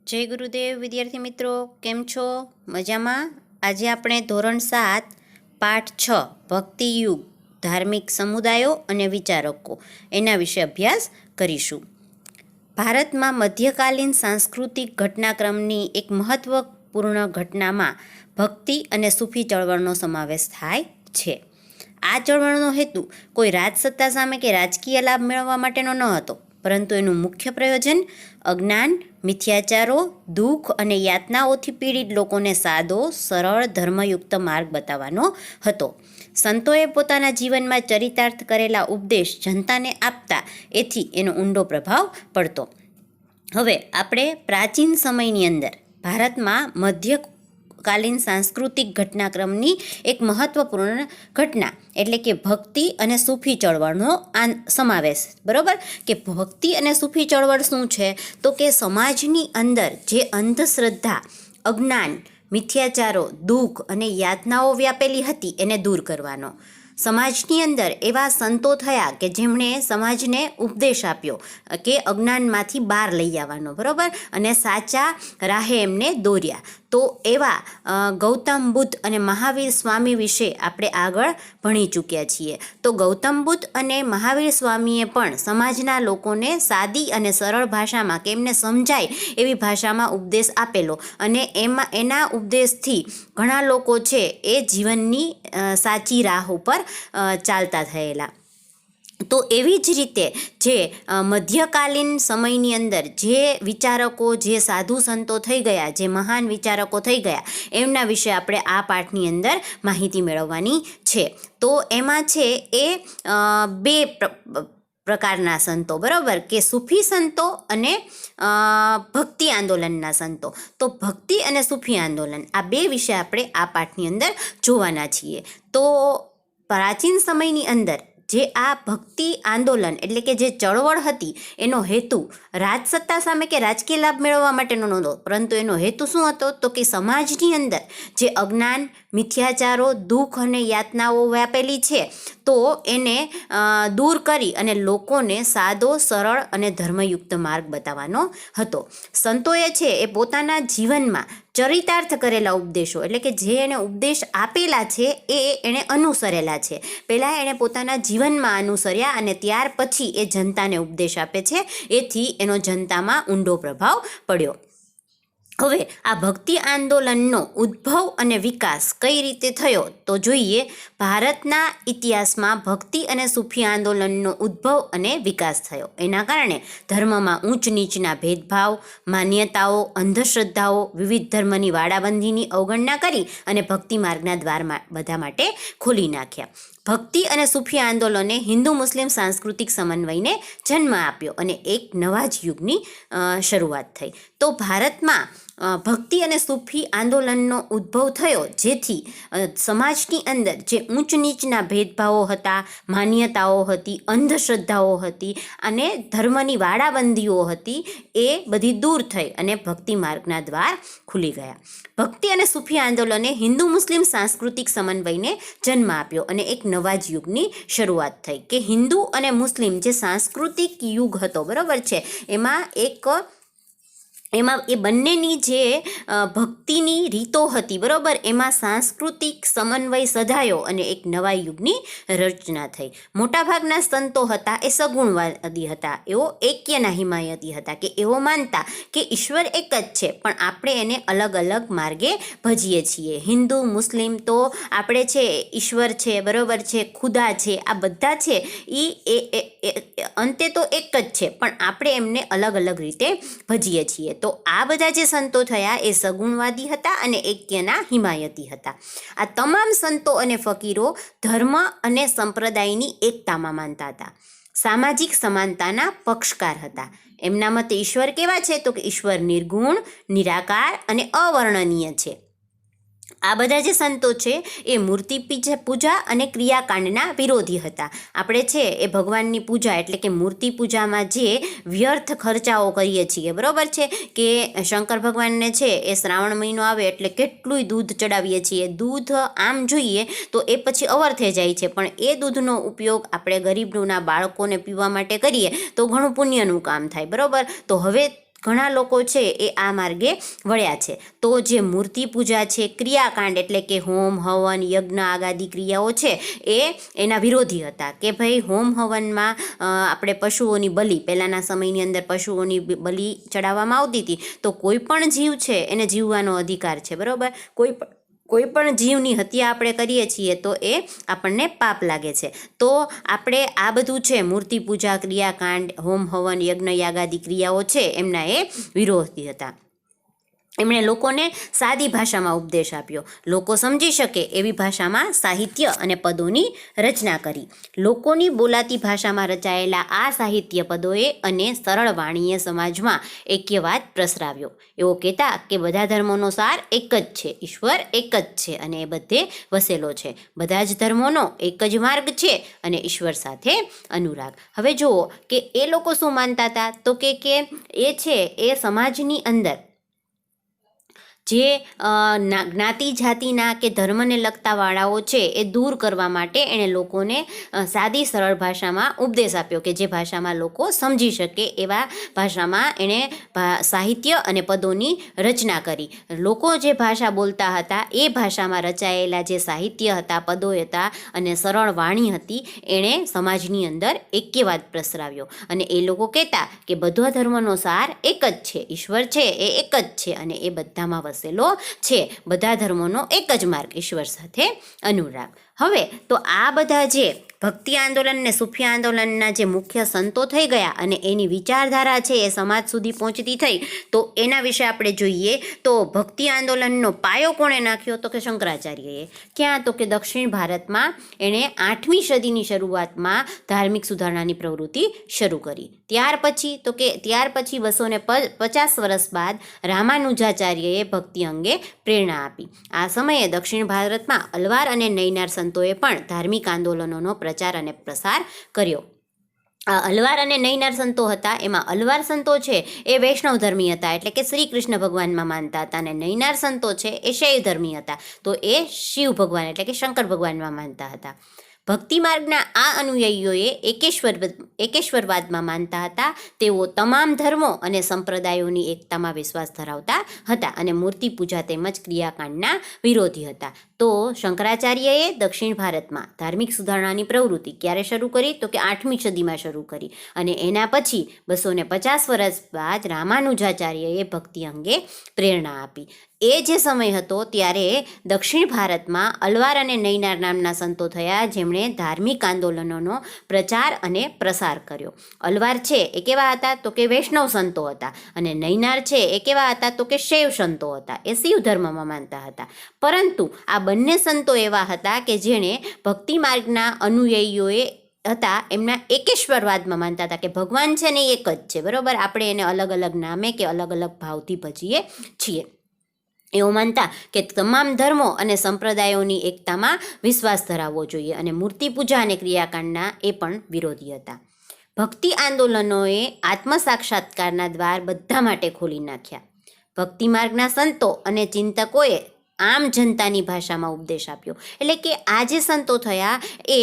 જય ગુરુદેવ વિદ્યાર્થી મિત્રો, કેમ છો? મજામાં? આજે આપણે ધોરણ 7 પાઠ 6 ભક્તિ યુગ ધાર્મિક સમુદાયો અને વિચારકો એના વિશે અભ્યાસ કરીશું. ભારતમાં મધ્યકાલીન સાંસ્કૃતિક ઘટનાક્રમની એક મહત્વપૂર્ણ ઘટનામાં ભક્તિ અને સૂફી ચળવળનો સમાવેશ થાય છે. આ ચળવળનો હેતુ કોઈ રાજસત્તા સામે કે રાજકીય લાભ મેળવવા માટેનો ન હતો, પરંતુ એનું મુખ્ય પ્રયોજન અજ્ઞાન, મિથ્યાચારો, દુઃખ અને યાતનાઓથી પીડિત લોકોને સાદો, સરળ, ધર્મયુક્ત માર્ગ બતાવવાનો હતો. સંતોએ પોતાના જીવનમાં ચરિતાર્થ કરેલા ઉપદેશ જનતાને આપતા એથી એનો ઊંડો પ્રભાવ પડતો. હવે આપણે પ્રાચીન સમયની અંદર ભારતમાં મધ્યકાલીન સાંસ્કૃતિક ઘટનાક્રમની એક મહત્વપૂર્ણ ઘટના એટલે કે ભક્તિ અને સૂફી ચળવળનો સમાવેશ. બરાબર કે ભક્તિ અને સૂફી ચળવળ શું છે? તો કે સમાજની અંદર જે અંધશ્રદ્ધા, અજ્ઞાન, મિથ્યાચારો, દુઃખ અને યાતનાઓ વ્યાપેલી હતી એને દૂર કરવાનો. સમાજની અંદર એવા સંતો થયા કે જેમણે સમાજને ઉપદેશ આપ્યો કે અજ્ઞાનમાંથી બહાર લઈ આવવાનો, બરાબર, અને સાચા રાહે એમને દોર્યા. તો એવા ગૌતમ બુદ્ધ અને મહાવીર સ્વામી વિશે આપણે આગળ ભણી ચૂક્યા છીએ. તો ગૌતમ બુદ્ધ અને મહાવીર સ્વામીએ પણ સમાજના લોકોને સાદી અને સરળ ભાષામાં કે એમને સમજાય એવી ભાષામાં ઉપદેશ આપેલો, અને એના ઉપદેશથી ઘણા લોકો છે એ જીવનની સાચી રાહ ઉપર ચાલતા થયેલા. તો એવી જ રીતે જે મધ્યકાલીન સમયની અંદર જે વિચારકો, જે સાધુ સંતો થઈ ગયા, જે મહાન વિચારકો થઈ ગયા, એમના વિશે આપણે આ પાઠની અંદર માહિતી મેળવવાની છે. તો એમાં છે એ બે પ્રકારના સંતો, બરાબર, કે સૂફી સંતો અને ભક્તિ આંદોલનના સંતો. તો ભક્તિ અને સૂફી આંદોલન આ બે વિશે આપણે આ પાઠની અંદર જોવાના છીએ. તો પ્રાચીન સમયની અંદર જે આ ભક્તિ આંદોલન એટલે કે જે ચળવળ હતી એનો હેતુ રાજસત્તા સામે કે રાજકીય લાભ મેળવવા માટેનો નહોતો, પરંતુ એનો હેતુ શું હતો? તો કે સમાજની અંદર જે અજ્ઞાન, મિથ્યાચારો, દુઃખ અને યાતનાઓ વ્યાપેલી છે તો એને દૂર કરી અને લોકોને સાદો, સરળ અને ધર્મયુક્ત માર્ગ બતાવવાનો હતો. સંતોએ છે એ પોતાના જીવનમાં ચરિતાર્થ કરેલા ઉપદેશો એટલે કે જે એણે ઉપદેશ આપેલા છે એ એણે અનુસરેલા છે. પહેલાં એણે પોતાના જીવનમાં અનુસર્યા અને ત્યાર પછી એ જનતાને ઉપદેશ આપે છે. એથી એનો જનતામાં ઊંડો પ્રભાવ પડ્યો. હવે આ ભક્તિ આંદોલનનો ઉદ્ભવ અને વિકાસ કઈ રીતે થયો તો જોઈએ. ભારતના ઇતિહાસમાં ભક્તિ અને સૂફી આંદોલનનો ઉદ્ભવ અને વિકાસ થયો. એના કારણે ધર્મમાં ઊંચ નીચના ભેદભાવ, માન્યતાઓ, અંધશ્રદ્ધાઓ, વિવિધ ધર્મની વાડાબંધીની અવગણના કરી અને ભક્તિ માર્ગના દ્વાર બધા માટે ખોલી નાખ્યા. ભક્તિ અને સૂફી આંદોલને હિન્દુ મુસ્લિમ સાંસ્કૃતિક સમન્વયને જન્મ આપ્યો અને એક નવા જ યુગની શરૂઆત થઈ. તો ભારતમાં ભક્તિ અને સૂફી આંદોલનનો ઉદ્ભવ થયો જેથી સમાજની અંદર જે ઊંચ નીચના ભેદભાવો હતા, માન્યતાઓ હતી, અંધશ્રદ્ધાઓ હતી અને ધર્મની વાડાબંધીઓ હતી એ બધી દૂર થઈ અને ભક્તિ માર્ગના દ્વાર ખુલી ગયા. ભક્તિ અને સૂફી આંદોલને હિન્દુ મુસ્લિમ સાંસ્કૃતિક સમન્વયને જન્મ આપ્યો અને એક નવા જ યુગની શરૂઆત થઈ કે હિન્દુ અને મુસ્લિમ જે સાંસ્કૃતિક યુગ હતો, બરાબર છે, એમાં એ બંનેની જે ભક્તિની રીતો હતી, બરાબર, એમાં સાંસ્કૃતિક સમન્વય સધાયો અને એક નવા યુગની રચના થઈ. મોટાભાગના સંતો હતા એ સગુણવાદી હતા, એઓ એક્યના હિમાયતી હતા કે એવો માનતા કે ઈશ્વર એક જ છે પણ આપણે એને અલગ અલગ માર્ગે ભજીએ છીએ. હિન્દુ, મુસ્લિમ તો આપણે છે ઈશ્વર છે, બરાબર છે, ખુદા છે, આ બધા છે એ અંતે તો એક જ છે પણ આપણે એમને અલગ અલગ રીતે ભજીએ છીએ. તો આ બધા જે સંતો થયા એ સગુણવાદી હતા અને એક્યના હિમાયતી હતા. આ તમામ સંતો અને ફકીરો ધર્મ અને સંપ્રદાયની એકતામાં માનતા હતા. સામાજિક સમાનતાના પક્ષકાર હતા. એમના મતે ઈશ્વર કેવા છે? તો કે ઈશ્વર નિર્ગુણ, નિરાકાર અને અવર્ણનીય છે. આ બધા જે સંતો છે એ મૂર્તિ પૂજા અને ક્રિયાકાંડના વિરોધી હતા. આપણે છે એ ભગવાનની પૂજા એટલે કે મૂર્તિ પૂજામાં જે વ્યર્થ ખર્ચાઓ કરીએ છીએ, બરાબર છે, કે શંકર ભગવાનને છે એ શ્રાવણ મહિનો આવે એટલે કેટલું દૂધ ચડાવીએ છીએ. દૂધ આમ જોઈએ તો એ પછી અવર થઈ જાય છે, પણ એ દૂધનો ઉપયોગ આપણે ગરીબના બાળકોને પીવા માટે કરીએ તો ઘણું પુણ્યનું કામ થાય, બરાબર. તો હવે ઘણા લોકો છે એ આ માર્ગે વળ્યા છે. તો જે મૂર્તિ પૂજા છે, ક્રિયાકાંડ એટલે કે હોમ હવન યજ્ઞ આગાદી ક્રિયાઓ છે એ એના વિરોધી હતા કે ભાઈ હોમ હવનમાં આપણે પશુઓની બલિ, પહેલાંના સમયની અંદર પશુઓની બલિ ચડાવવામાં આવતી હતી. તો કોઈ પણ જીવ છે એને જીવવાનો અધિકાર છે, બરાબર. કોઈ પણ જીવની હત્યા આપણે કરીએ છીએ તો એ આપણને પાપ લાગે છે. તો આપણે આ બધું છે મૂર્તિ પૂજા ક્રિયાકાંડ હોમ હવન યજ્ઞ યાગાદી ક્રિયાઓ છે એમના એ વિરોધી હતા. એમણે લોકોને સાદી ભાષામાં ઉપદેશ આપ્યો, લોકો સમજી શકે એવી ભાષામાં સાહિત્ય અને પદોની રચના કરી. લોકોની બોલાતી ભાષામાં રચાયેલા આ સાહિત્ય પદોએ અને સરળ વાણીએ સમાજમાં એક્યવાદ પ્રસરાવ્યો. એવો કહેતા કે બધા ધર્મોનો સાર એક જ છે, ઈશ્વર એક જ છે અને એ બધે વસેલો છે. બધા જ ધર્મોનો એક જ માર્ગ છે અને ઈશ્વર સાથે અનુરાગ. હવે જુઓ કે એ લોકો શું માનતા હતા, તો કે એ છે એ સમાજની અંદર જે જ્ઞાતિ જાતિના કે ધર્મને લગતા વાળાઓ છે એ દૂર કરવા માટે એણે લોકોને સાદી સરળ ભાષામાં ઉપદેશ આપ્યો કે જે ભાષામાં લોકો સમજી શકે એવા ભાષામાં એણે સાહિત્ય અને પદોની રચના કરી. લોકો જે ભાષા બોલતા હતા એ ભાષામાં રચાયેલા જે સાહિત્ય હતા, પદો હતા અને સરળ વાણી હતી એણે સમાજની અંદર એક્યવાદ પ્રસરાવ્યો. અને એ લોકો કહેતા કે બધા ધર્મનો સાર એક જ છે, ઈશ્વર છે એ એક જ છે અને એ બધામાં વસેલો છે. બધા ધર્મોનો એક જ માર્ગ, ઈશ્વર સાથે અનુરાગ. હવે તો આ બધા જે ભક્તિ આંદોલન ને સૂફી આંદોલનના જે મુખ્ય સંતો થઈ ગયા અને એની વિચારધારા છે એ સમાજ સુધી પહોંચતી થઈ, તો એના વિશે આપણે જોઈએ તો ભક્તિ આંદોલનનો પાયો કોણે નાખ્યો, તો કે શંકરાચાર્યએ. ક્યાં, તો કે દક્ષિણ ભારતમાં એણે 8મી સદીની શરૂઆતમાં ધાર્મિક સુધારણાની પ્રવૃત્તિ શરૂ કરી. ત્યાર પછી 250 વર્ષ બાદ રામાનુજાચાર્યએ ભક્તિ અંગે પ્રેરણા આપી. આ સમયે દક્ષિણ ભારતમાં અલવાર અને નૈનાર સંતોએ પણ ધાર્મિક આંદોલનોનો પ્રચાર અને પ્રસાર કર્યો. આ અલવાર અને નૈનાર સંતો હતા, એમાં અલવાર સંતો છે એ વૈષ્ણવ ધર્મી હતા, એટલે કે શ્રી કૃષ્ણ ભગવાનમાં માનતા હતા, અને નૈનાર સંતો છે એ શૈવ ધર્મી હતા, તો એ શિવ ભગવાન એટલે કે શંકર ભગવાનમાં માનતા હતા. ભક્તિ માર્ગના આ અનુયાયીઓએ એકેશ્વરવાદમાં માનતા હતા. તેઓ તમામ ધર્મો અને સંપ્રદાયોની એકતામાં વિશ્વાસ ધરાવતા હતા અને મૂર્તિ પૂજા તેમજ ક્રિયાકાંડના વિરોધી હતા. તો શંકરાચાર્યએ દક્ષિણ ભારતમાં ધાર્મિક સુધારણાની પ્રવૃત્તિ ક્યારે શરૂ કરી, તો કે 8મી સદીમાં શરૂ કરી અને એના પછી 250 વર્ષ બાદ રામાનુજાચાર્યએ ભક્તિ અંગે પ્રેરણા આપી. એ જે સમય હતો ત્યારે દક્ષિણ ભારતમાં અલવાર અને નૈનાર નામના સંતો થયા, જેમણે ધાર્મિક આંદોલનોનો પ્રચાર અને પ્રસાર કર્યો. અલવાર છે એ કેવા હતા, તો કે વૈષ્ણવ સંતો હતા, અને નૈનાર છે એ કેવા હતા, તો કે શૈવ સંતો હતા, એ શિવ ધર્મમાં માનતા હતા. પરંતુ આ બંને સંતો એવા હતા કે જેણે ભક્તિ માર્ગના અનુયાયીઓએ હતા એમના એકેશ્વરવાદમાં માનતા હતા કે ભગવાન છે ને એક જ છે, બરાબર. આપણે એને અલગ અલગ નામે કે અલગ અલગ ભાવથી ભજીએ છીએ. એવું માનતા કે તમામ ધર્મો અને સંપ્રદાયોની એકતામાં વિશ્વાસ ધરાવવો જોઈએ અને મૂર્તિ પૂજા અને ક્રિયાકાંડના એ પણ વિરોધી હતા. ભક્તિ આંદોલનોએ આત્મસાક્ષાત્કારના દ્વાર બધા માટે ખોલી નાખ્યા. ભક્તિ માર્ગના સંતો અને ચિંતકોએ આમ જનતાની ભાષામાં ઉપદેશ આપ્યો. એટલે કે આ જે સંતો થયા એ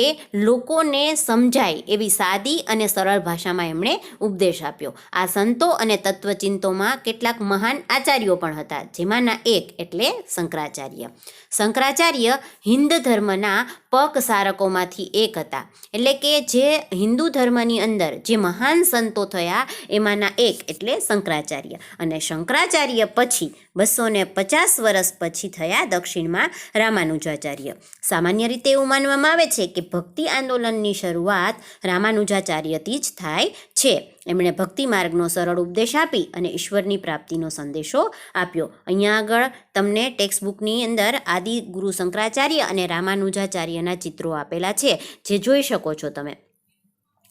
લોકોને સમજાય એવી સાદી અને સરળ ભાષામાં એમણે ઉપદેશ આપ્યો. આ સંતો અને તત્વચિંતોમાં કેટલાક મહાન આચાર્યો પણ હતા, જેમાંના એક એટલે શંકરાચાર્ય. શંકરાચાર્ય હિન્દ ધર્મના પકસારકોમાંથી એક હતા, એટલે કે જે હિન્દુ ધર્મની અંદર જે મહાન સંતો થયા એમાંના એક એટલે શંકરાચાર્ય. અને શંકરાચાર્ય પછી 250 વર્ષ પછી થયા દક્ષિણમાં રામાનુજાચાર્ય. સામાન્ય રીતે એવું માનવામાં આવે છે કે ભક્તિ આંદોલનની શરૂઆત રામાનુજાચાર્યથી જ થાય છે. એમણે ભક્તિ માર્ગનો સરળ ઉપદેશ આપી અને ઈશ્વરની પ્રાપ્તિનો સંદેશો આપ્યો. અહીંયા આગળ તમને ટેક્સ્ટબુકની અંદર આદિ ગુરુ શંકરાચાર્ય અને રામાનુજાચાર્યના ચિત્રો આપેલા છે, જે જોઈ શકો છો તમે.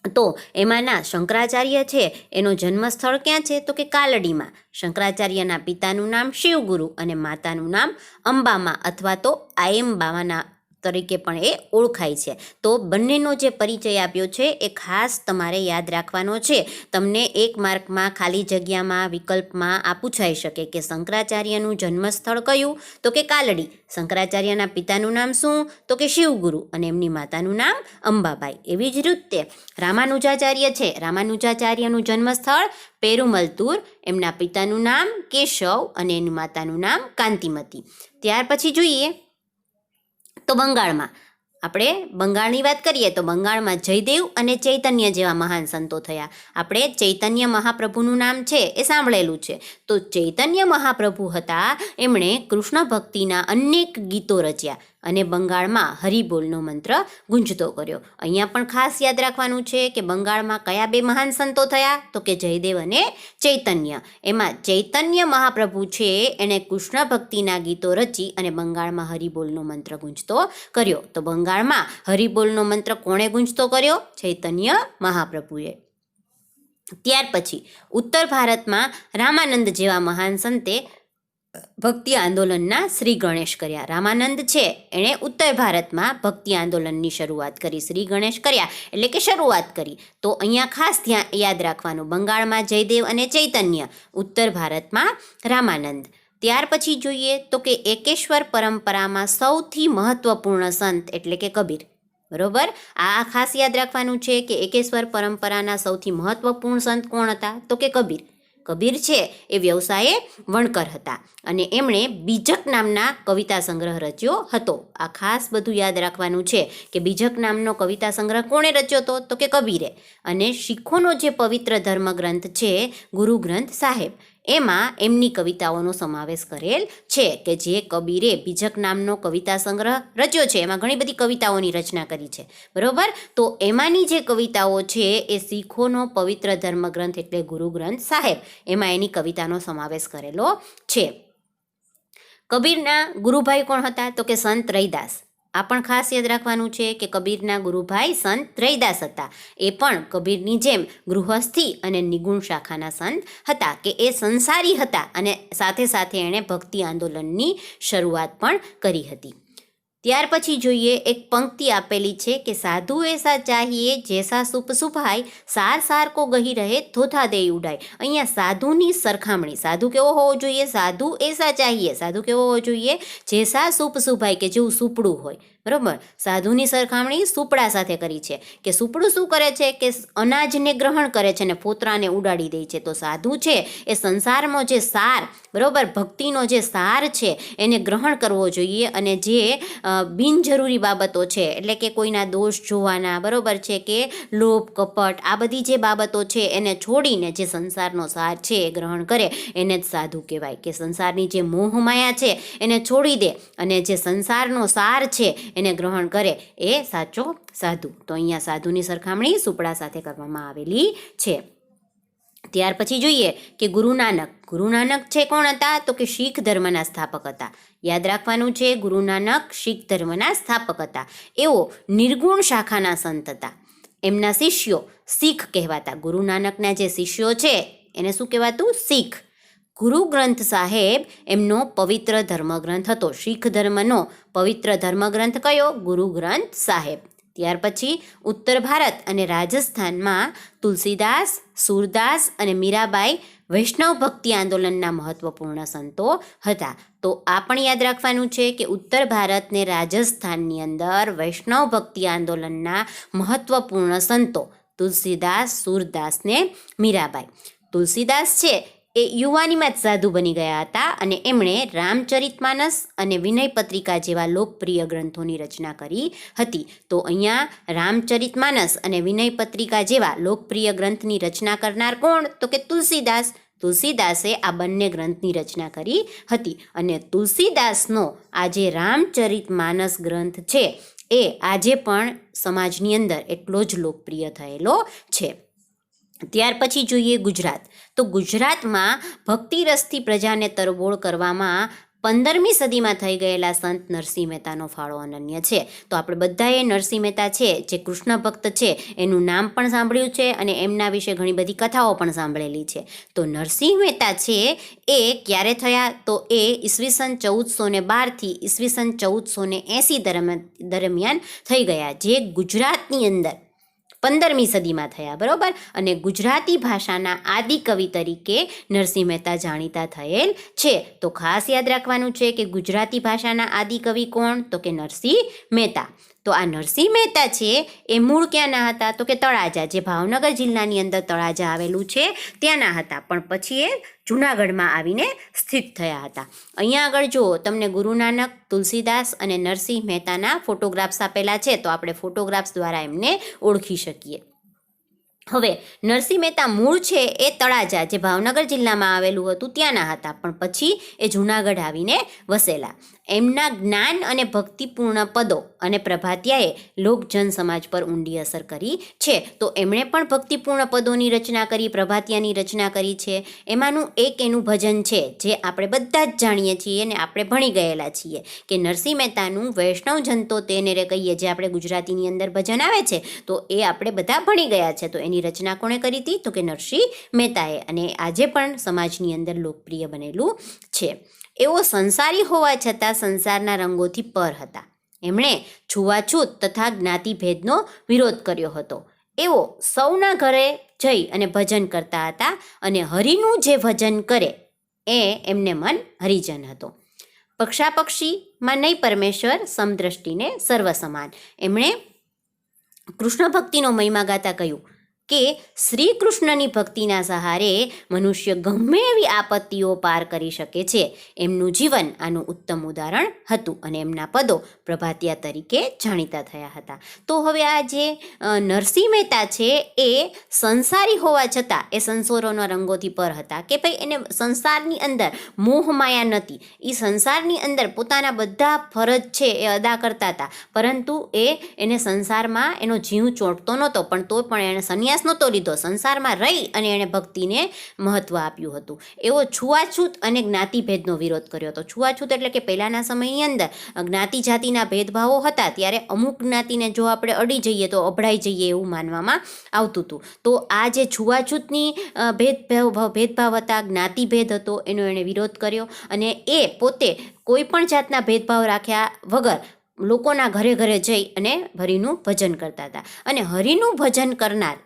તો એમાંના શંકરાચાર્ય છે એનો જન્મસ્થળ ક્યાં છે, તો કે કાલડીમાં. શંકરાચાર્યના પિતાનું નામ શિવગુરુ અને માતાનું નામ અંબામા અથવા તો આયંબાના તરીકે પણ એ ઓળખાય છે. તો બંનેનો જે પરિચય આપ્યો છે એ ખાસ તમારે યાદ રાખવાનો છે. તમને 1 માર્કમાં ખાલી જગ્યામાં વિકલ્પમાં આ પૂછાઈ શકે કે શંકરાચાર્યનું જન્મસ્થળ કયું, તો કે કાલડી. શંકરાચાર્યના પિતાનું નામ શું, તો કે શિવગુરુ, અને એમની માતાનું નામ અંબાબાઈ. એવી જ રીતે રામાનુજાચાર્ય છે, રામાનુજાચાર્યનું જન્મસ્થળ પેરુમલતુર, એમના પિતાનું નામ કેશવ અને એની માતાનું નામ કાંતિમતી. ત્યાર પછી જોઈએ તો બંગાળમાં આપણે બંગાળની વાત કરીએ તો બંગાળમાં જયદેવ અને ચૈતન્ય જેવા મહાન સંતો થયા. આપણે ચૈતન્ય મહાપ્રભુનું નામ છે એ સાંભળેલું છે. તો ચૈતન્ય મહાપ્રભુ હતા, એમણે કૃષ્ણ ભક્તિના અનેક ગીતો રચ્યા અને બંગાળમાં હરિબોલનો મંત્ર ગુંજતો કર્યો. અહીંયા પણ ખાસ યાદ રાખવાનું છે કે બંગાળમાં કયા 2 મહાન સંતો થયા, તો કે જયદેવ અને ચૈતન્ય. એમાં ચૈતન્ય મહાપ્રભુ છે એણે કૃષ્ણ ભક્તિના ગીતો રચી અને બંગાળમાં હરિબોલનો મંત્ર ગુંજતો કર્યો. તો બંગાળમાં હરિબોલનો મંત્ર કોણે ગુંજતો કર્યો? ચૈતન્ય મહાપ્રભુએ. ત્યાર પછી ઉત્તર ભારતમાં રામાનંદ જેવા મહાન સંતે ભક્તિ આંદોલનના શ્રી ગણેશ કર્યા. રામાનંદ છે એણે ઉત્તર ભારતમાં ભક્તિ આંદોલનની શરૂઆત કરી. શ્રી ગણેશ કર્યા એટલે કે શરૂઆત કરી. તો અહીંયા ખાસ યાદ રાખવાનું, બંગાળમાં જયદેવ અને ચૈતન્ય, ઉત્તર ભારતમાં રામાનંદ. ત્યાર પછી જોઈએ તો કે એકેશ્વર પરંપરામાં સૌથી મહત્વપૂર્ણ સંત એટલે કે કબીર. બરોબર, આ ખાસ યાદ રાખવાનું છે કે એકેશ્વર પરંપરાના સૌથી મહત્વપૂર્ણ સંત કોણ હતા, તો કે કબીર. કબીર છે એ વ્યવસાયે વણકર હતા અને એમણે બીજક નામના કવિતા સંગ્રહ રચ્યો હતો. આ ખાસ બધું યાદ રાખવાનું છે કે બીજક નામનો કવિતા સંગ્રહ કોણે રચ્યો હતો, તો કે કબીરે. અને શીખોનો જે પવિત્ર ધર્મગ્રંથ છે ગુરુ ગ્રંથ સાહેબ, એમાં એમની કવિતાઓનો સમાવેશ કરેલ છે કે જે કબીરે બીજક નામનો કવિતા સંગ્રહ રચ્યો છે. એમાં ઘણી બધી કવિતાઓની રચના કરી છે. બરોબર, તો એમાંની જે કવિતાઓ છે એ શીખોનો પવિત્ર ધર્મગ્રંથ એટલે ગુરુ ગ્રંથ સાહેબ, એમાં એની કવિતાનો સમાવેશ કરેલો છે. કબીરના ગુરુભાઈ કોણ હતા, તો કે સંત રૈદાસ. આ પણ ખાસ યાદ રાખવાનું છે કે કબીરના ગુરુભાઈ સંત રૈદાસ હતા. એ પણ કબીરની જેમ ગૃહસ્થી અને નિગુણ શાખાના સંત હતા કે એ સંસારી હતા અને સાથે સાથે એણે ભક્તિ આંદોલનની શરૂઆત પણ કરી હતી. ત્યાર પછી જોઈએ એક પંક્તિ આપેલી છે કે સાધુ એસા ચાહીએ જેસા સુપ સુભાય, સાર સાર કો ગહી રહે ધોધા દે ઉડાય. અહીંયા સાધુની સરખામણી, સાધુ કેવો હોવો જોઈએ, સાધુ એસા ચાહીએ, સાધુ કેવો હોવો જોઈએ, જેસા સુપ સુભાય કે જેવું સુપડું હોય. બરાબર, સાધુની સરખામણી સુપડા સાથે કરી છે કે સુપડું શું કરે છે કે અનાજને ગ્રહણ કરે છે અને ફોતરાને ઉડાડી દે છે. તો સાધુ છે એ સંસારમાં જે સાર, બરાબર, ભક્તિનો જે સાર છે એને ગ્રહણ કરવો જોઈએ અને જે બિનજરૂરી બાબતો છે એટલે કે કોઈના દોષ જોવાના, બરાબર છે, કે લોભ કપટ, આ બધી જે બાબતો છે એને છોડીને જે સંસારનો સાર છે એ ગ્રહણ કરે એને જ સાધુ કહેવાય. કે સંસારની જે મોહમાયા છે એને છોડી દે અને જે સંસારનો સાર છે એને ગ્રહણ કરે એ સાચો સાધુ. તો અહીંયા સાધુની સરખામણી સુપડા સાથે કરવામાં આવેલી છે. ત્યાર પછી જોઈએ કે ગુરુ નાનક. ગુરુ નાનક છે કોણ હતા, તો કે શીખ ધર્મના સ્થાપક હતા. યાદ રાખવાનું છે, ગુરુ નાનક શીખ ધર્મના સ્થાપક હતા. એઓ નિર્ગુણ શાખાના સંત હતા. એમના શિષ્યો શીખ કહેવાતા. ગુરુ નાનકના જે શિષ્યો છે એને શું કહેવાતું, શીખ. ગુરુ ગ્રંથ સાહેબ એમનો પવિત્ર ધર્મગ્રંથ હતો. શીખ ધર્મનો પવિત્ર ધર્મગ્રંથ કયો, ગુરુ ગ્રંથ સાહેબ. ત્યાર પછી ઉત્તર ભારત અને રાજસ્થાનમાં તુલસીદાસ, સૂરદાસ અને મીરાબાઈ વૈષ્ણવ ભક્તિ આંદોલનના મહત્વપૂર્ણ સંતો હતા. તો આ પણ યાદ રાખવાનું છે કે ઉત્તર ભારત ને રાજસ્થાનની અંદર વૈષ્ણવ ભક્તિ આંદોલનના મહત્વપૂર્ણ સંતો તુલસીદાસ, સૂરદાસ ને મીરાબાઈ. તુલસીદાસ છે એ યુવાનીમાં જ સાધુ બની ગયા હતા અને એમણે રામચરિતમાનસ અને વિનય પત્રિકા જેવા લોકપ્રિય ગ્રંથોની રચના કરી હતી. તો અહીંયા રામચરિતમાનસ અને વિનય પત્રિકા જેવા લોકપ્રિય ગ્રંથની રચના કરનાર કોણ, તો કે તુલસીદાસ. તુલસીદાસે આ બંને ગ્રંથની રચના કરી હતી અને તુલસીદાસનો આ જે રામચરિતમાનસ ગ્રંથ છે એ આજે પણ સમાજની અંદર એટલો જ લોકપ્રિય થયેલો છે. ત્યાર પછી જોઈએ ગુજરાત. તો ગુજરાતમાં ભક્તિ રસથી પ્રજાને તરબોળ કરવામાં 15મી સદીમાં થઈ ગયેલા સંત નરસિંહ મહેતાનો ફાળો અનન્ય છે. તો આપણે બધાએ નરસિંહ મહેતા છે જે કૃષ્ણ ભક્ત છે એનું નામ પણ સાંભળ્યું છે અને એમના વિશે ઘણી બધી કથાઓ પણ સાંભળેલી છે. તો નરસિંહ મહેતા છે એ ક્યારે થયા? તો એ ઈસવીસન 1412થી ઈસવીસન 1480 દરમિયાન થઈ ગયા, જે ગુજરાતની અંદર 15મી સદીમાં થયા, બરાબર. અને ગુજરાતી ભાષાના આદિકવિ તરીકે નરસિંહ મહેતા જાણીતા થયેલ છે. તો ખાસ યાદ રાખવાનું છે કે ગુજરાતી ભાષાના આદિકવિ કોણ? તો કે નરસિંહ મહેતા. તો આ નરસિંહ મહેતા છે એ મૂળ ક્યાંના હતા? તો કે તળાજા, જે ભાવનગર જિલ્લાની અંદર તળાજા આવેલું છે ત્યાંના હતા, પણ પછી એ જૂનાગઢમાં આવીને સ્થિત થયા હતા. અહીંયા આગળ જો તમને ગુરુ નાનક, તુલસીદાસ અને નરસિંહ મહેતાના ફોટોગ્રાફ્સ આપેલા છે, તો આપણે ફોટોગ્રાફ્સ દ્વારા એમને ઓળખી શકીએ. હવે નરસિંહ મહેતા મૂળ છે એ તળાજા, જે ભાવનગર જિલ્લામાં આવેલું હતું ત્યાંના હતા, પણ પછી એ જૂનાગઢ આવીને વસેલા. એમના જ્ઞાન અને ભક્તિપૂર્ણ પદો અને પ્રભાતિયાએ લોકજન સમાજ પર ઊંડી અસર કરી છે. તો એમણે પણ ભક્તિપૂર્ણ પદોની રચના કરી, પ્રભાતિયાની રચના કરી છે. એમાંનું એક એનું ભજન છે જે આપણે બધા જ જાણીએ છીએ અને આપણે ભણી ગયેલા છીએ કે નરસિંહ મહેતાનું વૈષ્ણવ જન તો તેને રે કહીએ, જે આપણે ગુજરાતીની અંદર ભજન આવે છે, તો એ આપણે બધા ભણી ગયા છે. તો એની રચના કોણે કરી હતી? તો કે નરસિંહ મહેતાએ, અને આજે પણ સમાજની અંદર લોકપ્રિય બનેલું છે. એવો સંસારી હોવા છતાં સંસારના રંગોથી પર હતા. એમણે છૂવાછૂત તથા જ્ઞાતિભેદનો વિરોધ કર્યો હતો. એવો સૌના ઘરે જઈ અને ભજન કરતા હતા, અને હરિનું જે ભજન કરે એ એમને મન હરિજન હતો. પક્ષાપક્ષીમાં નહીં પરમેશ્વર, સમદ્રષ્ટિને સર્વ સમાન. એમણે કૃષ્ણ ભક્તિનો મહિમા ગાતા કહ્યું કે શ્રી કૃષ્ણની ભક્તિના સહારે મનુષ્ય ગમે એવી આપત્તિઓ પાર કરી શકે છે. એમનું જીવન આનું ઉત્તમ ઉદાહરણ હતું, અને એમના પદો પ્રભાતિયા તરીકે જાણીતા થયા હતા. તો હવે આ જે નરસિંહ મહેતા છે એ સંસારી હોવા છતાં એ સંસારોના રંગોથી પર હતા, કે ભાઈ એને સંસારની અંદર મોહમાયા નથી. એ સંસારની અંદર પોતાના બધા ફરજ છે એ અદા કરતા હતા, પરંતુ એને સંસારમાં એનો જીવ ચોંટતો નહોતો, પણ તો પણ એણે સંન્યાસ નહોતો લીધો. સંસારમાં રહી અને એણે ભક્તિને મહત્ત્વ આપ્યું હતું. એવો છૂવાછૂત અને જ્ઞાતિભેદનો વિરોધ કર્યો હતો. છૂવાછૂત એટલે કે પહેલાંના સમયની અંદર જ્ઞાતિ જાતિના ભેદભાવો હતા, ત્યારે અમુક જ્ઞાતિને જો આપણે અડી જઈએ તો અભડાઈ જઈએ એવું માનવામાં આવતું હતું. તો આ જે છૂવાછૂતની ભેદભાવ હતા, જ્ઞાતિભેદ હતો, એનો એણે વિરોધ કર્યો, અને એ પોતે કોઈ પણ જાતના ભેદભાવ રાખ્યા વગર લોકોના ઘરે ઘરે જઈ અને હરિનું ભજન કરતા હતા. અને હરિનું ભજન કરનાર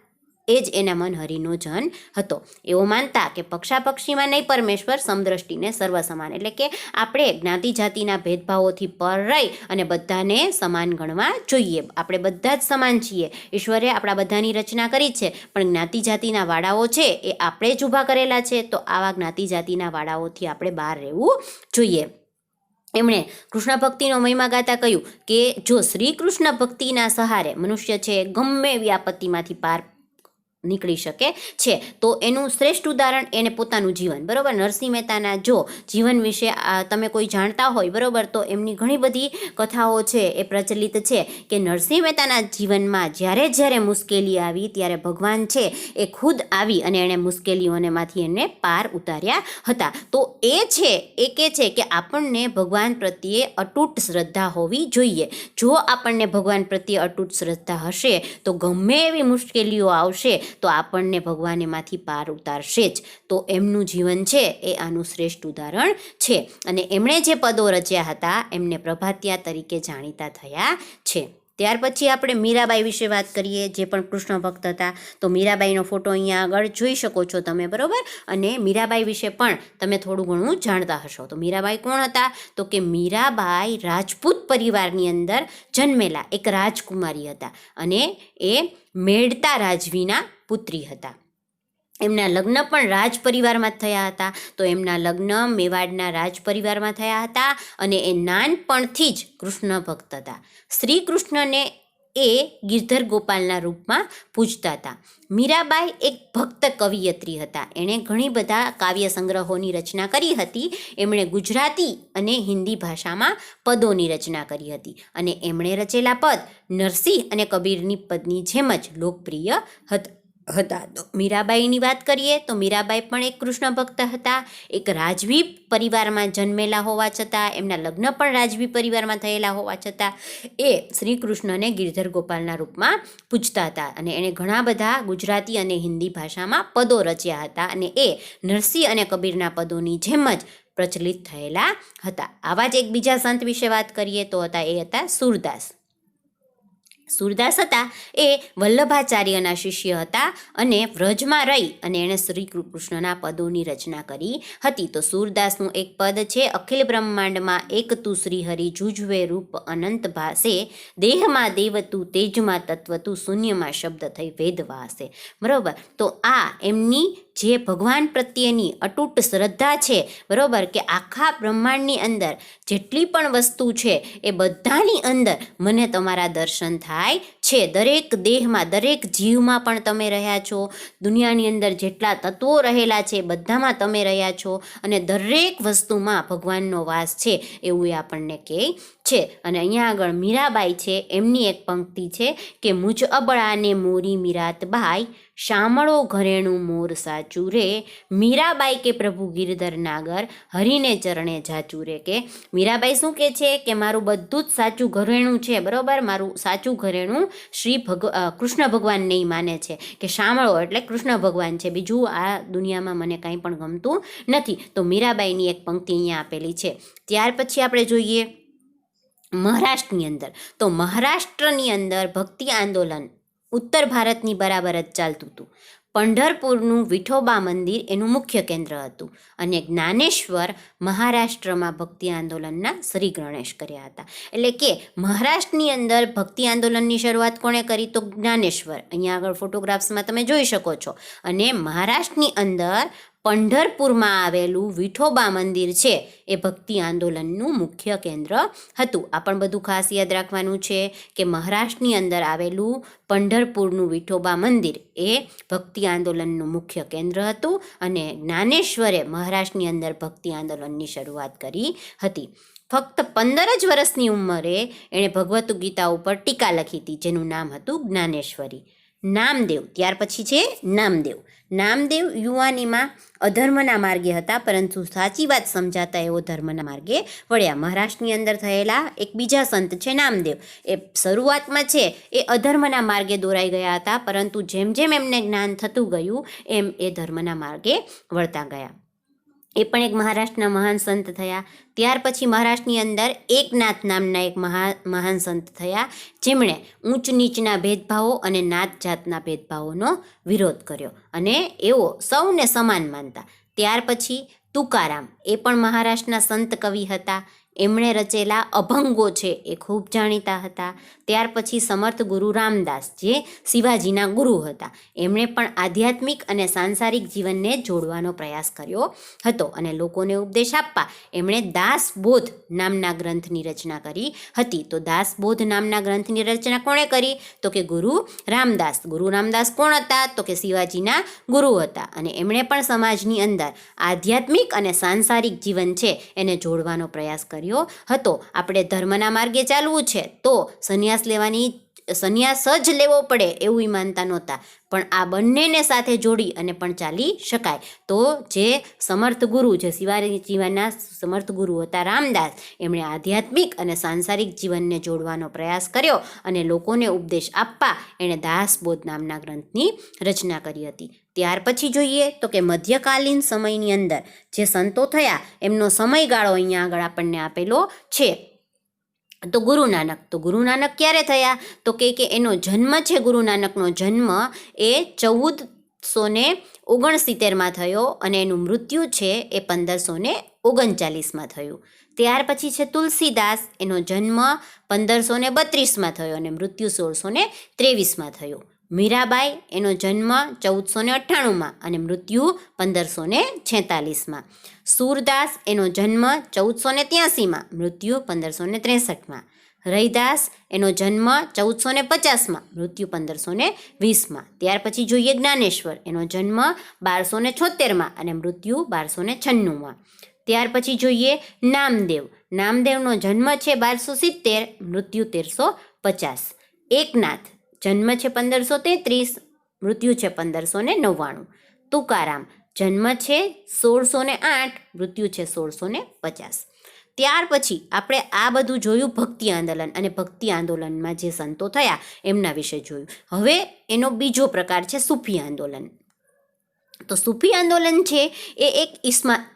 એ જ એના મન હરિનો જન હતો. એવો માનતા કે પક્ષાપક્ષીમાં નહીં પરમેશ્વર, સમદ્રષ્ટિને સર્વ સમાન. એટલે કે આપણે જ્ઞાતિ જાતિના ભેદભાવોથી પર રહી અને બધાને સમાન ગણવા જોઈએ. આપણે બધા જ સમાન છીએ. ઈશ્વરે આપણા બધાની રચના કરી છે, પણ જ્ઞાતિ જાતિના વાડાઓ છે એ આપણે જ ઊભા કરેલા છે. તો આવા જ્ઞાતિ જાતિના વાડાઓથી આપણે બહાર રહેવું જોઈએ. એમણે કૃષ્ણ ભક્તિનો મહિમા ગાતા કહ્યું કે જો શ્રી કૃષ્ણ ભક્તિના સહારે મનુષ્ય છે ગમે એવી આપત્તિમાંથી પાર નીકળી શકે છે. તો એનું શ્રેષ્ઠ ઉદાહરણ એને પોતાનું જીવન, બરાબર. નરસિંહ મહેતાના જો જીવન વિશે તમે કોઈ જાણતા હોય, બરાબર, તો એમની ઘણી બધી કથાઓ છે એ પ્રચલિત છે કે નરસિંહ મહેતાના જીવનમાં જ્યારે મુશ્કેલી આવી ત્યારે ભગવાન છે એ ખુદ આવી અને એણે મુશ્કેલીઓનેમાંથી એને પાર ઉતાર્યા હતા. તો એ કહે છે કે આપણને ભગવાન પ્રત્યે અતૂટ શ્રદ્ધા હોવી જોઈએ. જો આપણને ભગવાન પ્રત્યે અતૂટ શ્રદ્ધા હશે તો ગમે એવી મુશ્કેલીઓ આવશે તો આપણને ભગવાન એમાંથી પાર ઉતારશે જ. તો એમનું જીવન છે એ આનું શ્રેષ્ઠ ઉદાહરણ છે. અને એમણે જે પદો રચ્યા હતા એમને પ્રભાતિયા તરીકે જાણીતા થયા છે. ત્યાર પછી આપણે મીરાબાઈ વિશે વાત કરીએ, જે પણ કૃષ્ણ ભક્ત હતા. તો મીરાબાઈનો ફોટો અહીંયા આગળ જોઈ શકો છો તમે, બરાબર. અને મીરાબાઈ વિશે પણ તમે થોડું ઘણું જાણતા હશો. તો મીરાબાઈ કોણ હતા? તો કે મીરાબાઈ રાજપૂત પરિવારની અંદર જન્મેલા એક રાજકુમારી હતા, અને એ મેળતા રાજવીના પુત્રી હતા. એમના લગ્ન પણ રાજ પરિવારમાં જ થયા હતા. તો એમના લગ્ન મેવાડના રાજ પરિવારમાં થયા હતા, અને એ નાનપણથી જ કૃષ્ણ ભક્ત હતા. શ્રી કૃષ્ણને એ ગિરધર ગોપાલના રૂપમાં પૂજતા હતા. મીરાબાઈ એક ભક્ત કવિયત્રી હતા. એણે ઘણી બધા કાવ્ય સંગ્રહોની રચના કરી હતી. એમણે ગુજરાતી અને હિન્દી ભાષામાં પદોની રચના કરી હતી, અને એમણે રચેલા પદ નરસિંહ અને કબીરની પદની જેમ જ લોકપ્રિય હતા. હતા. તો મીરાબાઈની વાત કરીએ તો મીરાબાઈ પણ એક કૃષ્ણ ભક્ત હતા. એક રાજવી પરિવારમાં જન્મેલા હોવા છતાં, એમના લગ્ન પણ રાજવી પરિવારમાં થયેલા હોવા છતાં એ શ્રી કૃષ્ણને ગિરધર ગોપાલના રૂપમાં પૂજતા હતા. અને એણે ઘણા બધા ગુજરાતી અને હિન્દી ભાષામાં પદો રચ્યા હતા અને એ નરસિંહ અને કબીરના પદોની જેમ જ પ્રચલિત થયેલા હતા. આવા જ એક બીજા સંત વિશે વાત કરીએ તો એ હતા સૂરદાસ. સૂરદાસ હતા એ વલ્લભાચાર્યના શિષ્ય હતા અને વ્રજમાં રહી અને એણે શ્રી કૃષ્ણના પદોની રચના કરી હતી. તો સૂરદાસનું એક પદ છે, અખિલ બ્રહ્માંડમાં એક તું શ્રી હરિ, જુજવે રૂપ અનંત ભાસે, દેહમાં દેવ તું, તેજમાં તત્વ તું, શૂન્યમાં શબ્દ થઈ વેદ વાસે. બરોબર. તો આ એમની જે ભગવાન પ્રત્યેની અતૂટ શ્રદ્ધા છે, બરોબર, કે આખા બ્રહ્માંડની અંદર જેટલી પણ વસ્તુ છે એ બધાની અંદર મને તમારા દર્શન થાય છે. દરેક દેહમાં, દરેક જીવમાં પણ તમે રહ્યા છો. દુનિયાની અંદર જેટલા તત્વો રહેલા છે બધામાં તમે રહ્યા છો અને દરેક વસ્તુમાં ભગવાનનો વાસ છે એવું એ આપણને કહે છે. અને અહીંયા આગળ મીરાબાઈ છે, એમની એક પંક્તિ છે કે મુજ અબળાને મોરી મીરાત બાઈ, શામળો ઘરેણું મોર સાચું રે, મીરાબાઈ કે પ્રભુ ગિરધર નાગર, હરીને ચરણે જાચું રે. કે મીરાબાઈ શું કહે છે કે મારું બધું જ સાચું ઘરેણું છે, બરોબર, મારું સાચું ઘરેણું કૃષ્ણ ભગવાન નહીં માને છે કે શામળો એટલે કૃષ્ણ ભગવાન છે, બીજું આ દુનિયામાં મને કાંઈ પણ ગમતું નથી. તો મીરાબાઈની એક પંક્તિ અહીંયા આપેલી છે. ત્યાર પછી આપણે જોઈએ મહારાષ્ટ્રની અંદર. તો મહારાષ્ટ્રની અંદર ભક્તિ આંદોલન ઉત્તર ભારતની બરાબર જ ચાલતું હતું. પંઢરપુરનું વિઠોબા મંદિર એનું મુખ્ય કેન્દ્ર હતું અને જ્ઞાનેશ્વર મહારાષ્ટ્રમાં ભક્તિ આંદોલનના શ્રી ગણેશ કર્યા હતા. એટલે કે મહારાષ્ટ્રની અંદર ભક્તિ આંદોલનની શરૂઆત કોણે કરી? તો જ્ઞાનેશ્વર. અહીંયા આગળ ફોટોગ્રાફ્સમાં તમે જોઈ શકો છો. અને મહારાષ્ટ્રની અંદર પંઢરપુરમાં આવેલું વિઠોબા મંદિર છે એ ભક્તિ આંદોલનનું મુખ્ય કેન્દ્ર હતું. આ પણ બધું ખાસ યાદ રાખવાનું છે કે મહારાષ્ટ્રની અંદર આવેલું પંઢરપુરનું વિઠોબા મંદિર એ ભક્તિ આંદોલનનું મુખ્ય કેન્દ્ર હતું અને જ્ઞાનેશ્વરે મહારાષ્ટ્રની અંદર ભક્તિ આંદોલનની શરૂઆત કરી હતી. ફક્ત 15 જ વર્ષની ઉંમરે એણે ભગવદ્ ગીતા ઉપર ટીકા લખી હતી જેનું નામ હતું જ્ઞાનેશ્વરી. નામદેવ, ત્યાર પછી છે નામદેવ. નામદેવ યુવાનીમાં અધર્મના માર્ગે હતા પરંતુ સાચી વાત સમજાતા એવો ધર્મના માર્ગે વળ્યા. મહારાષ્ટ્રની અંદર થયેલા એક બીજા સંત છે નામદેવ. એ શરૂઆતમાં છે એ અધર્મના માર્ગે દોરાઈ ગયા હતા પરંતુ જેમ જેમ એમને જ્ઞાન થતું ગયું એમ એ ધર્મના માર્ગે વળતા ગયા. એ પણ એક મહારાષ્ટ્રના મહાન સંત થયા. ત્યાર પછી મહારાષ્ટ્રની અંદર એકનાથ નામના એક મહાન સંત થયા જેમણે ઊંચ નીચના ભેદભાવો અને નાત જાતના ભેદભાવોનો વિરોધ કર્યો અને એઓ સૌને સમાન માનતા. ત્યાર પછી તુકારામ, એ પણ મહારાષ્ટ્રના સંત કવિ હતા. એમણે રચેલા અભંગો છે એ ખૂબ જાણીતા હતા. ત્યાર પછી સમર્થ ગુરુ રામદાસ, જે શિવાજીના ગુરુ હતા, એમણે પણ આધ્યાત્મિક અને સાંસારિક જીવનને જોડવાનો પ્રયાસ કર્યો હતો અને લોકોને ઉપદેશ આપવા એમણે દાસબોધ નામના ગ્રંથની રચના કરી હતી. તો દાસબોધ નામના ગ્રંથની રચના કોણે કરી? તો કે ગુરુ રામદાસ. ગુરુ રામદાસ કોણ હતા? તો કે શિવાજીના ગુરુ હતા અને એમણે પણ સમાજની અંદર આધ્યાત્મિક અને સાંસારિક જીવન છે એને જોડવાનો પ્રયાસ કર્યો હતો. આપણે ધર્મના માર્ગે ચાલવું છે તો સંન્યાસ જ લેવો પડે એવું માનતા નહોતા, પણ આ બંનેને સાથે જોડી અને પણ ચાલી શકાય. તો જે સમર્થ ગુરુ, જે શિવાજીના સમર્થ ગુરુ હતા રામદાસ, એમણે આધ્યાત્મિક અને સાંસારિક જીવનને જોડવાનો પ્રયાસ કર્યો અને લોકોને ઉપદેશ આપવા એણે દાસબોધ નામના ગ્રંથની રચના કરી હતી. ત્યાર પછી જોઈએ તો કે મધ્યકાલીન સમયની અંદર જે સંતો થયા એમનો સમયગાળો અહીંયા આગળ આપણને આપેલો છે. તો ગુરુ નાનક. તો ગુરુ નાનક ક્યારે થયા? તો કે એનો જન્મ છે, ગુરુ નાનકનો જન્મ એ 1469માં થયો અને એનું મૃત્યુ છે એ 1539માં થયું. ત્યાર પછી છે તુલસીદાસ, એનો જન્મ 1532માં થયો અને મૃત્યુ 1623માં થયું. મીરાબાઈ, એનો જન્મ 1498માં અને મૃત્યુ 1546માં. સૂરદાસ, એનો જન્મ 1483માં, મૃત્યુ 1563માં. રૈદાસ, એનો જન્મ 1450માં, મૃત્યુ 1520માં. ત્યાર પછી જોઈએ જ્ઞાનેશ્વર, એનો જન્મ 1276માં અને મૃત્યુ 1296માં. ત્યાર પછી જોઈએ નામદેવ. નામદેવનો જન્મ છે 1270, મૃત્યુ 1350. એકનાથ, જન્મ છે 1533, મૃત્યુ છે 1599. તુકારામ, જન્મ છે 1608, મૃત્યુ છે 1650. ત્યાર પછી આપણે આ બધું જોયું ભક્તિ આંદોલન, અને ભક્તિ આંદોલનમાં જે સંતો થયા એમના વિશે જોયું. હવે એનો બીજો પ્રકાર છે સૂફી આંદોલન. તો સૂફી આંદોલન છે એ એક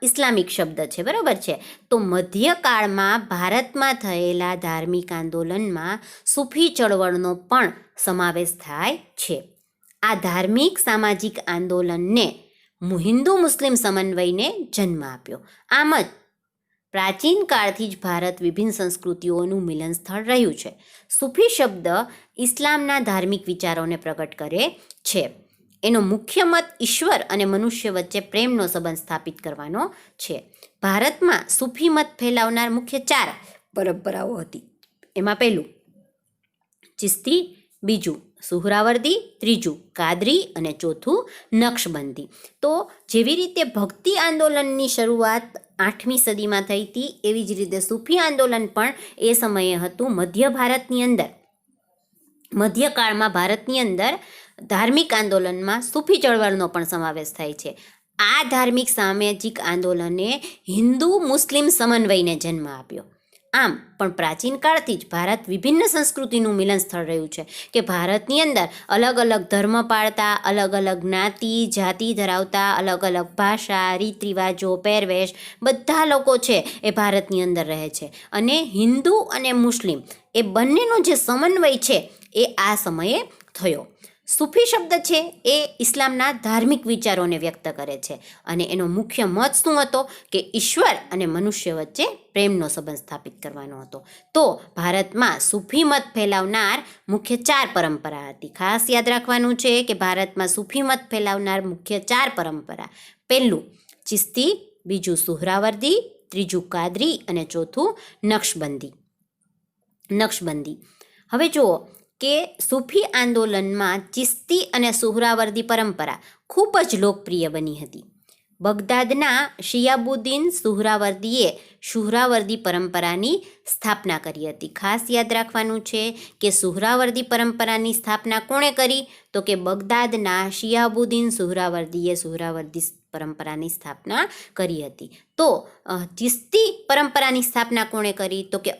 ઇસ્લામિક શબ્દ છે, બરાબર છે. તો મધ્યકાળમાં ભારતમાં થયેલા ધાર્મિક આંદોલનમાં સૂફી ચળવળનો પણ સમાવેશ થાય છે. આ ધાર્મિક સામાજિક આંદોલનને હિન્દુ મુસ્લિમ સમન્વયને જન્મ આપ્યો. આમ જ પ્રાચીન કાળથી જ ભારત વિભિન્ન સંસ્કૃતિઓનું મિલન સ્થળ રહ્યું છે. સૂફી શબ્દ ઇસ્લામના ધાર્મિક વિચારોને પ્રગટ કરે છે. એનો મુખ્ય મત ઈશ્વર અને મનુષ્ય વચ્ચે પ્રેમનો સંબંધ સ્થાપિત કરવાનો છે. ભારતમાં સૂફી મત ફેલાવનાર મુખ્ય 4 પરંપરાઓ હતી. એમાં પહેલું ચિસ્તી, બીજું સુહરાવર્દી, ત્રીજું કાદરી અને ચોથું નક્શબંધી. તો જેવી રીતે ભક્તિ આંદોલનની શરૂઆત 8મી સદીમાં થઈ હતી, એવી જ રીતે સૂફી આંદોલન પણ એ સમયે હતું. મધ્યકાળમાં ભારતની અંદર ધાર્મિક આંદોલનમાં સૂફી ચળવળનો પણ સમાવેશ થાય છે. આ ધાર્મિક સામાજિક આંદોલને હિન્દુ મુસ્લિમ સમન્વયને જન્મ આપ્યો. આમ પણ પ્રાચીન કાળથી જ ભારત વિભિન્ન સંસ્કૃતિનું મિલન સ્થળ રહ્યું છે, કે ભારતની અંદર અલગ અલગ ધર્મ પાળતા, અલગ અલગ જ્ઞાતિ જાતિ ધરાવતા, અલગ અલગ ભાષા, રીત રિવાજો, પહેરવેશ, બધા લોકો છે એ ભારતની અંદર રહે છે. અને હિન્દુ અને મુસ્લિમ એ બંનેનો જે સમન્વય છે એ આ સમયે થયો. સૂફી શબ્દ છે એ ઇસ્લામના ધાર્મિક વિચારોને વ્યક્ત કરે છે, અને એનો મુખ્ય મત શું હતો કે ઈશ્વર અને મનુષ્ય વચ્ચે પ્રેમનો સંબંધ સ્થાપિત કરવાનો હતો. તો ભારતમાં સૂફી મત ફેલાવનાર મુખ્ય 4 પરંપરા હતી. ખાસ યાદ રાખવાનું છે કે ભારતમાં સૂફી મત ફેલાવનાર મુખ્ય 4 પરંપરા: પહેલું ચિસ્તી, બીજું સુહરાવર્દી, ત્રીજું કાદરી અને ચોથું નક્શબંધી. હવે જુઓ કે સૂફી આંદોલનમાં ચિસ્તી અને સુહરાવર્દી પરંપરા ખૂબ જ લોકપ્રિય બની હતી. બગદાદના શિયાબુદ્દીન સુહરાવર્દીએ સુહરાવર્દી પરંપરાની સ્થાપના કરી હતી. ખાસ યાદ રાખવાનું છે કે સુહરાવર્દી પરંપરાની સ્થાપના કોણે કરી? તો કે બગદાદના શિયાબુદ્દીન સુહરાવર્દીએ સુહરાવર્દી પરંપરાની સ્થાપના કરી હતી. તો ચિસ્તી પરંપરાની સ્થાપના કોણે કરી? તો કે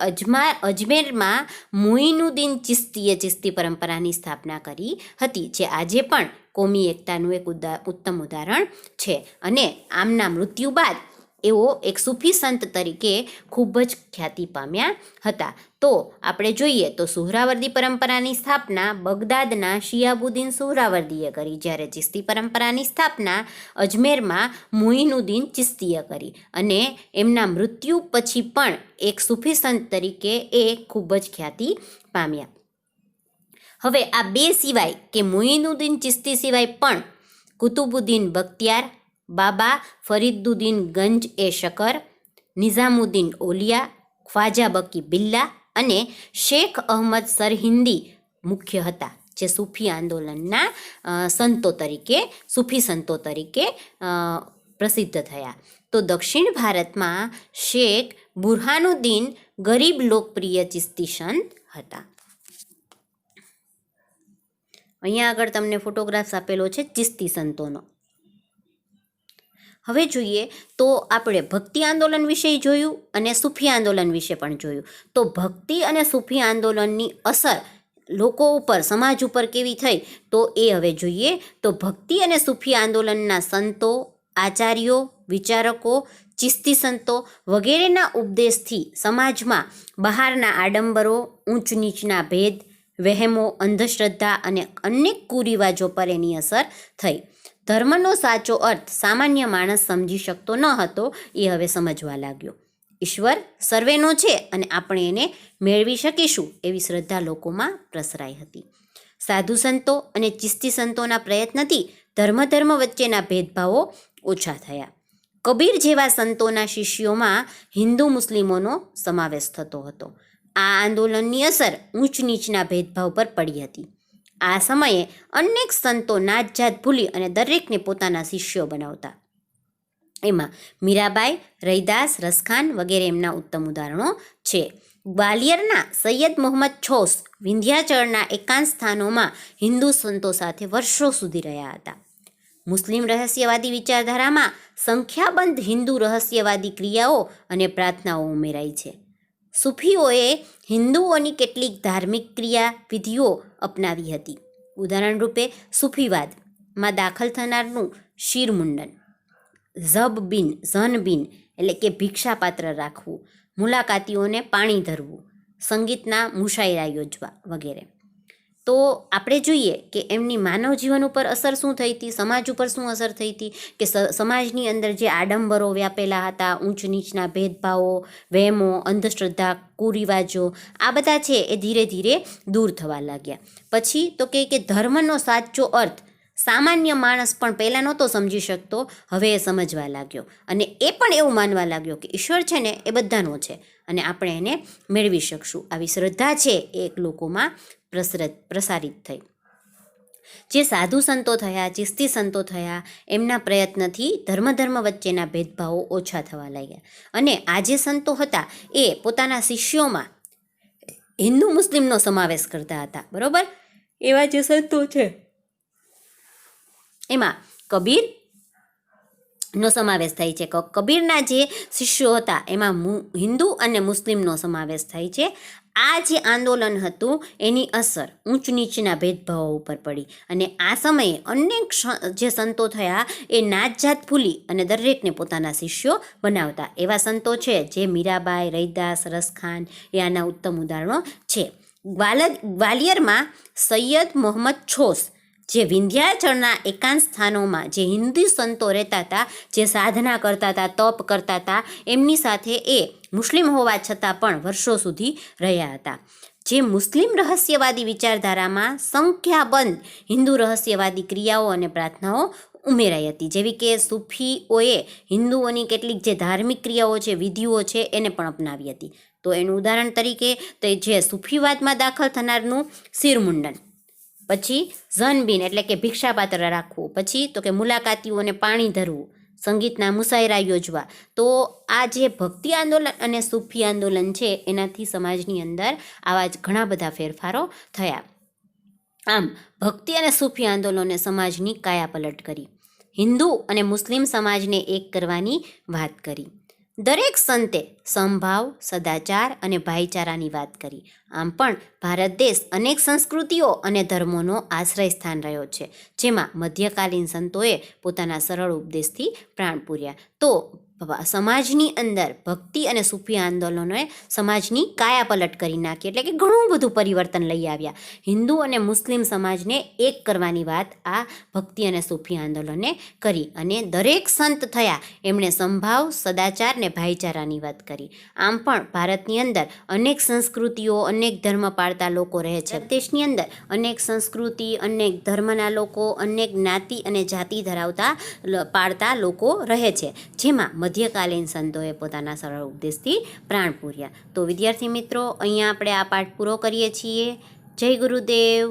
અજમેરમાં મુઈનુદ્દીન ચિસ્તીએ ચિસ્તી પરંપરાની સ્થાપના કરી હતી, જે આજે પણ કોમી એકતાનું એક ઉત્તમ ઉદાહરણ છે. અને આમના મૃત્યુ બાદ એઓ એક સૂફી સંત તરીકે ખૂબ જ ખ્યાતિ પામ્યા હતા. તો આપણે જોઈએ તો સુહરાવર્દી પરંપરાની સ્થાપના બગદાદના શિયાબુદ્દીન સુહરાવર્દીએ કરી, જ્યારે ચિસ્તી પરંપરાની સ્થાપના અજમેરમાં મુઈનુદ્દીન ચિસ્તીએ કરી. અને એમના મૃત્યુ પછી પણ એક સૂફી સંત તરીકે એ ખૂબ જ ખ્યાતિ પામ્યા. હવે આ 2 સિવાય કે મુઈનુદ્દીન ચિસ્તી સિવાય પણ કુતુબુદ્દીન બખ્તિયાર, બાબા ફરીદુદ્દીન ગંજ એ શકર, નિઝામુદ્દીન ઓલિયા, ખ્વાજા બકી બિલ્લા અને શેખ અહમદ સરહિંદી મુખ્ય હતા, જે સૂફી આંદોલનના સૂફી સંતો તરીકે પ્રસિદ્ધ થયા. તો દક્ષિણ ભારતમાં શેખ બુરહાનુદ્દીન ગરીબ લોકપ્રિય ચિસ્તી સંત હતા. અહીંયા આગળ તમને ફોટોગ્રાફ્સ આપેલો છે ચિસ્તી સંતોનો. હવે જોઈએ તો આપણે ભક્તિ આંદોલન વિશે જોયું અને સૂફી આંદોલન વિશે પણ જોયું. તો ભક્તિ અને સૂફી આંદોલનની અસર લોકો ઉપર, સમાજ ઉપર કેવી થઈ તો એ હવે જોઈએ. તો ભક્તિ અને સૂફી આંદોલનના સંતો, આચાર્યો, વિચારકો, ચિસ્તી સંતો વગેરેના ઉપદેશથી સમાજમાં બહારના આડંબરો, ઊંચ નીચના ભેદ, વહેમો, અંધશ્રદ્ધા અને અનેક કુરિવાજો પર એની અસર થઈ. ધર્મનો સાચો અર્થ સામાન્ય માણસ સમજી શકતો ન હતો, એ હવે સમજવા લાગ્યો. ઈશ્વર સર્વેનો છે અને આપણે એને મેળવી શકીશું એવી શ્રદ્ધા લોકોમાં પ્રસરાઈ હતી. સાધુ સંતો અને ચિસ્તી સંતોના પ્રયત્નથી ધર્મ વચ્ચેના ભેદભાવો ઓછા થયા. કબીર જેવા સંતોના શિષ્યોમાં હિન્દુ મુસ્લિમોનો સમાવેશ થતો હતો. આ આંદોલનની અસર ઊંચ નીચના ભેદભાવ પર પડી હતી. આ સમયે અનેક સંતો નાત જાત ભૂલી અને દરેકને પોતાના શિષ્યો બનાવતા. એમાં મીરાબાઈ, રૈદાસ, રસખાન વગેરે એમના ઉત્તમ ઉદાહરણો છે. ગ્વાલિયરના સૈયદ મોહમ્મદ છોસ વિંધ્યાચળના એકાંત સ્થાનોમાં હિન્દુ સંતો સાથે વર્ષો સુધી રહ્યા હતા. મુસ્લિમ રહસ્યવાદી વિચારધારામાં સંખ્યાબંધ હિન્દુ રહસ્યવાદી ક્રિયાઓ અને પ્રાર્થનાઓ ઉમેરાઈ છે. સૂફીઓએ હિન્દુઓની કેટલીક ધાર્મિક ક્રિયા વિધિઓ અપનાવી હતી. ઉદાહરણ રૂપે સૂફીવાદમાં દાખલ થનારનું શિરમુંડન, ઝનબીન એટલે કે ભિક્ષાપાત્ર રાખવું, મુલાકાતીઓને પાણી ધરવું, સંગીતના મુશાયરા યોજવા વગેરે. તો આપણે જોઈએ કે એમની માનવ જીવન ઉપર અસર શું થઈ હતી, સમાજ ઉપર શું અસર થઈ હતી, કે સમાજની અંદર જે આડંબરો વ્યાપેલા હતા, ઊંચ નીચના ભેદભાવો, વહેમો, અંધશ્રદ્ધા, કુરિવાજો, આ બધા છે એ ધીરે ધીરે દૂર થવા લાગ્યા. પછી તો કે ધર્મનો સાચો અર્થ સામાન્ય માણસ પણ પહેલાં નહોતો સમજી શકતો, હવે એ સમજવા લાગ્યો અને એ પણ એવું માનવા લાગ્યો કે ઈશ્વર છે ને એ બધાનો છે અને આપણે એને મેળવી શકશું. આવી શ્રદ્ધા છે એ એક લોકોમાં પ્રસારિત થઈ. જે સાધુ સંતો થયા, ચિસ્તી સંતો થયા, એમના પ્રયત્નથી ધર્મ વચ્ચેના ભેદભાવો ઓછા થવા લાગ્યા અને આ જે સંતો હતા એ પોતાના શિષ્યોમાં હિન્દુ મુસ્લિમનો સમાવેશ કરતા હતા. બરોબર, એવા જે સંતો છે એમાં કબીરનો સમાવેશ થાય છે. કબીરના જે શિષ્યો હતા એમાં હિન્દુ અને મુસ્લિમનો સમાવેશ થાય છે. આ જે આંદોલન હતું એની અસર ઊંચ નીચના ભેદભાવો ઉપર પડી અને આ સમયે અનેક જે સંતો થયા એ નાત જાત ભૂલી અને દરેકને પોતાના શિષ્યો બનાવતા. એવા સંતો છે જે મીરાબાઈ, રૈદાસ, રસખાન એ આના ઉત્તમ ઉદાહરણો છે. ગ્વાલિયરમાં સૈયદ મોહમ્મદ છોસ જે વિંધ્યાચળના એકાંત સ્થાનોમાં જે હિન્દુ સંતો રહેતા હતા, જે સાધના કરતા હતા, તપ કરતા હતા, એમની સાથે એ મુસ્લિમ હોવા છતાં પણ વર્ષો સુધી રહ્યા હતા. જે મુસ્લિમ રહસ્યવાદી વિચારધારામાં સંખ્યાબંધ હિન્દુ રહસ્યવાદી ક્રિયાઓ અને પ્રાર્થનાઓ ઉમેરાઈ હતી, જેવી કે સૂફીઓએ હિન્દુઓની કેટલીક જે ધાર્મિક ક્રિયાઓ છે, વિધિઓ છે, એને પણ અપનાવી હતી. તો એનું ઉદાહરણ તરીકે તો જે સૂફીવાદમાં દાખલ થનારનું શિરમુંડન, પછી ઝનબીન એટલે કે ભિક્ષાપાત્ર રાખવું, પછી તો કે મુલાકાતીઓને પાણી ધરવું, સંગીતના મુશાયરા યોજવા. તો આ જે ભક્તિ આંદોલન અને સૂફી આંદોલન છે એનાથી સમાજની અંદર આવા જ ઘણા બધા ફેરફારો થયા. આમ ભક્તિ અને સૂફી આંદોલને સમાજની કાયાપલટ કરી, હિન્દુ અને મુસ્લિમ સમાજને એક કરવાની વાત કરી. દરેક સંતે સમભાવ, સદાચાર અને ભાઈચારાની વાત કરી. આમ પણ ભારત દેશ અનેક સંસ્કૃતિઓ અને ધર્મોનો આશ્રય સ્થાન રહ્યો છે, જેમાં મધ્યકાલીન સંતોએ પોતાના સરળ ઉપદેશથી પ્રાણ પૂર્યા. તો સમાજની અંદર ભક્તિ અને સૂફી આંદોલનોએ સમાજની કાયાપલટ કરી નાખી, એટલે કે ઘણું બધું પરિવર્તન લઈ આવ્યા. હિન્દુ અને મુસ્લિમ સમાજને એક કરવાની વાત આ ભક્તિ અને સૂફી આંદોલને કરી અને દરેક સંત થયા એમણે સંભાવ, સદાચાર ને ભાઈચારાની વાત કરી. આમ પણ ભારતની અંદર અનેક સંસ્કૃતિઓ, અનેક ધર્મ પાળતા લોકો રહે છે. દેશની અંદર અનેક સંસ્કૃતિ, અનેક ધર્મના લોકો, અનેક જ્ઞાતિ અને જાતિ ધરાવતા પાળતા લોકો રહે છે, જેમાં મધ્યકાલીન સંતોએ પોતાના સરળ ઉપદેશથી પ્રાણ પૂર્યા. તો વિદ્યાર્થી મિત્રો, અહીંયા આપણે આ પાઠ પૂરો કરીએ છીએ. જય ગુરુદેવ.